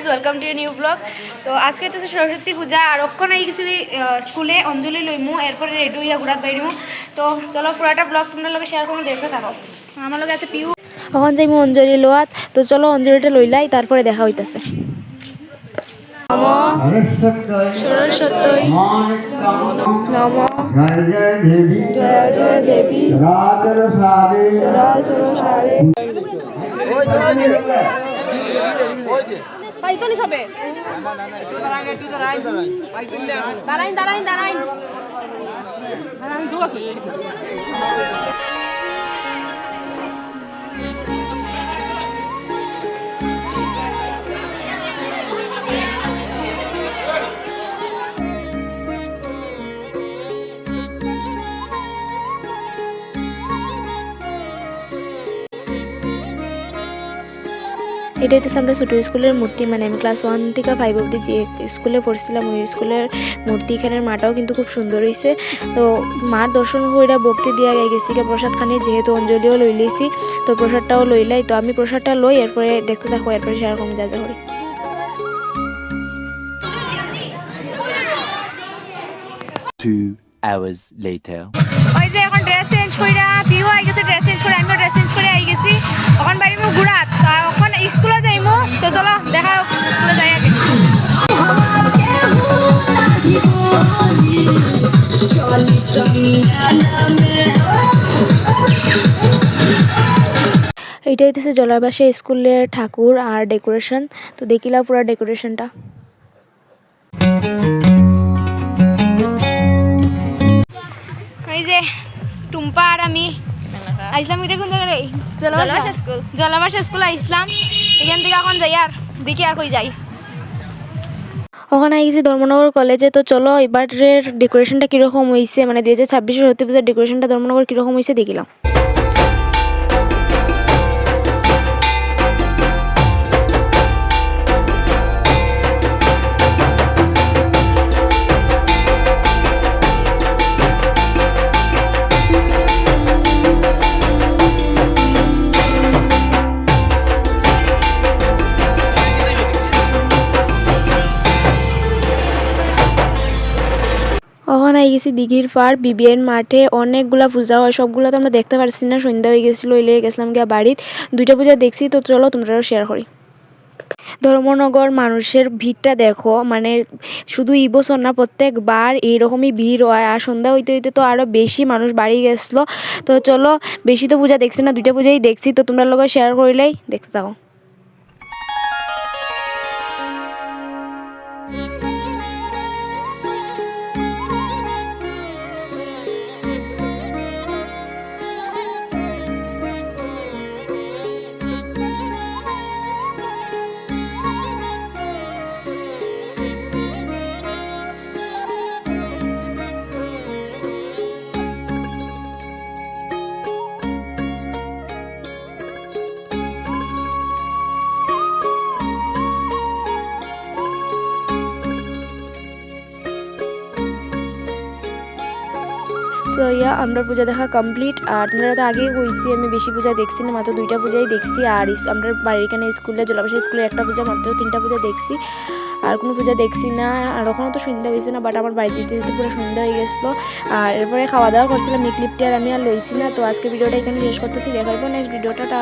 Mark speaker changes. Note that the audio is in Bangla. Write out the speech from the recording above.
Speaker 1: Welcome to new blog. তো আজকে তো সরস্বতী পূজা আর অক্ষণ আই গেছি স্কুলে অঞ্জলি লইমু, এরপরে রেডি হইয়া ঘুরাত বাইরিমু। তো চলো পুরাটা ব্লগ তোমরা লগে শেয়ার করবো, দেখতে থাকো। আমার লগে আছে পিউ। এখন যাইমু অঞ্জলি লোয়াত, তো চলো অঞ্জলিটা লইলাই, তারপরে দেখা হইতাছে। সরস্বতী নম জয় দেবী চরাচর সারে। পাইছনি সবে? দাঁড়াইন দাঁড়াইন দাঁড়াইন এটা হচ্ছে আমরা ছোটো স্কুলের মূর্তি, মানে আমি ক্লাস 1 থেকে 5 অবধি যে স্কুলে পড়ছিলাম ওই স্কুলের মূর্তি। এখানের মাটাও কিন্তু খুব সুন্দর হয়েছে। তো মার দর্শন হইরা ভক্তি দিয়া গেছি প্রসাদ খানি, যেহেতু অঞ্জলিও লই লইছি, তো প্রসাদটাও লইলাই। তো আমি প্রসাদটা লই, এরপরে দেখতে থাকো, এরপরে সেরকম যা যা করি।
Speaker 2: 2 hours later.
Speaker 1: ওই যে এখন ড্রেস চেঞ্জ কইরা পিউ আই গেছে, ড্রেস চেঞ্জ করে আমিও ড্রেস চেঞ্জ করে আই গেছি। এখন বাড়িমু ঘুরাত, এখন স্কুলে যাইমু। তো চলো দেখা স্কুলে যাই আগে। এইটা হইতেছে জলাবাসা স্কুলের ঠাকুর আর ডেকোরেশন। তো দেখিলা পুরো ডেকোরেশনটা। এই যে টুম্পা আর আমি আইসলাম। এটা কোন জায়গায়? জলাবাসা স্কুল আইসলাম। এখান থেকে এখন যাই, আর দেখি আর কই যাই। ওখানে আইসি ধর্মনগর কলেজে। তো চলো এবারের ডেকোরেশনটা কীরকম হয়েছে, মানে 2026 সরস্বতী পূজার ডেকোরেশনটা ধর্মনগর কীরকম হয়েছে দেখিলাম। ওখানে আই গেছি দিঘির পাড় বিবিএন মাঠে। অনেকগুলা পূজা হয়, সবগুলো তো আমরা দেখতে পারছি না, সন্ধ্যা হয়ে গেছিলো। এলে গেছিলাম গিয়া বাড়িত, 2টা পূজা দেখছি। তো চলো তোমরাও শেয়ার করি। ধর্মনগর মানুষের ভিড়টা দেখো, মানে শুধু এই বছর না, প্রত্যেকবার এইরকমই ভিড় হয়। আর সন্ধ্যা হইতে হইতে তো আরও বেশি মানুষ বাড়ি গেছিলো। তো চলো, বেশি তো পূজা দেখছি না, 2টা পূজাই দেখছি। তো তোমরা লোক শেয়ার করিলাই, দেখতে থাকো। তো আমরা পূজা দেখা কমপ্লিট। আর তোমরা তো আগেই কইছি আমি বেশি পূজা দেখছি না, মাত্র 2টা পূজাই দেখছি। আর আমরা বাড়ির এখানে স্কুলে জলাবাসা স্কুলে একটা পূজা, মাত্র 3টা পূজা দেখছি, আর কোনো পূজা দেখছি না। আর ওখানেও তো সন্ধ্যা হয়েছে না, বাট আমার বাড়ি যেতে যেতে পুরো সন্ধ্যা হয়ে গেছিলো। আর এরপরে খাওয়া দাওয়া করছিলাম, এই ক্লিপটি আর আমি আর লইছি না। তো আজকে ভিডিওটা এখানে শেষ করতেছি, দেখাইবো নেক্সট ভিডিওটা।